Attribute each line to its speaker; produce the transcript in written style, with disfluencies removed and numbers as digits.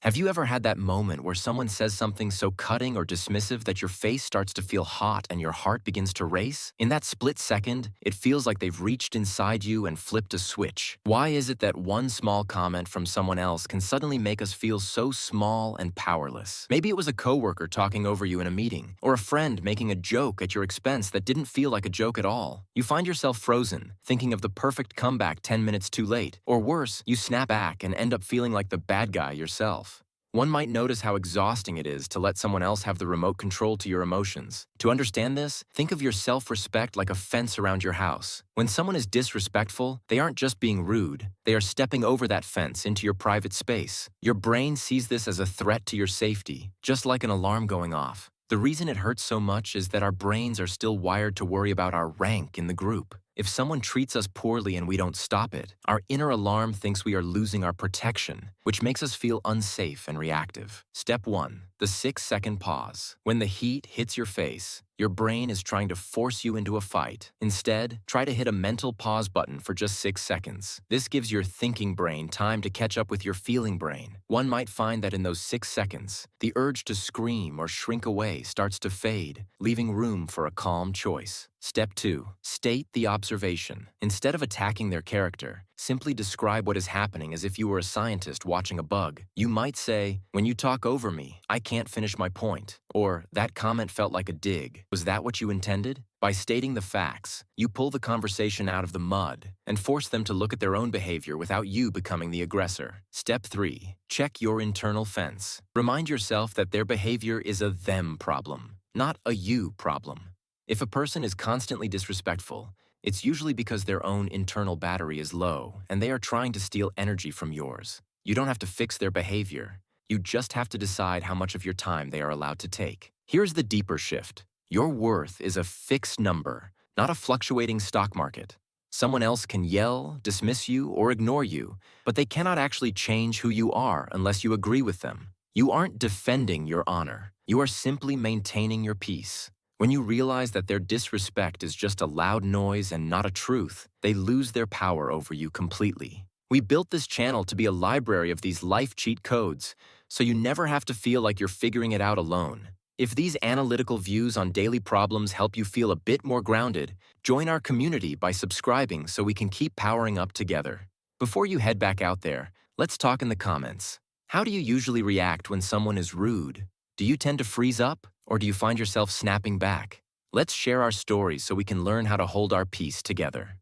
Speaker 1: Have you ever had that moment where someone says something so cutting or dismissive that your face starts to feel hot and your heart begins to race? In that split second, it feels like they've reached inside you and flipped a switch. Why is it that one small comment from someone else can suddenly make us feel so small and powerless? Maybe it was a coworker talking over you in a meeting, or a friend making a joke at your expense that didn't feel like a joke at all. You find yourself frozen, thinking of the perfect comeback 10 minutes too late. Or worse, you snap back and end up feeling like the bad guy yourself. One might notice how exhausting it is to let someone else have the remote control to your emotions. To understand this, think of your self-respect like a fence around your house. When someone is disrespectful, they aren't just being rude, they are stepping over that fence into your private space. Your brain sees this as a threat to your safety, just like an alarm going off. The reason it hurts so much is that our brains are still wired to worry about our rank in the group. If someone treats us poorly and we don't stop it, our inner alarm thinks we are losing our protection, which makes us feel unsafe and reactive. Step 1. The 6-second pause. When the heat hits your face, your brain is trying to force you into a fight. Instead, try to hit a mental pause button for just 6 seconds. This gives your thinking brain time to catch up with your feeling brain. One might find that in those 6 seconds, the urge to scream or shrink away starts to fade, leaving room for a calm choice. Step 2. State the observation. Instead of attacking their character, simply describe what is happening as if you were a scientist watching a bug. You might say, "When you talk over me, I can't finish my point." Or, "That comment felt like a dig. Was that what you intended?" By stating the facts, you pull the conversation out of the mud and force them to look at their own behavior without you becoming the aggressor. Step 3. Check your internal fence. Remind yourself that their behavior is a them problem, not a you problem. If a person is constantly disrespectful, it's usually because their own internal battery is low and they are trying to steal energy from yours. You don't have to fix their behavior. You just have to decide how much of your time they are allowed to take. Here's the deeper shift. Your worth is a fixed number, not a fluctuating stock market. Someone else can yell, dismiss you, or ignore you, but they cannot actually change who you are unless you agree with them. You aren't defending your honor. You are simply maintaining your peace. When you realize that their disrespect is just a loud noise and not a truth, they lose their power over you completely. We built this channel to be a library of these life cheat codes, so you never have to feel like you're figuring it out alone. If these analytical views on daily problems help you feel a bit more grounded, join our community by subscribing so we can keep powering up together. Before you head back out there, let's talk in the comments. How do you usually react when someone is rude? Do you tend to freeze up, or do you find yourself snapping back? Let's share our stories so we can learn how to hold our peace together.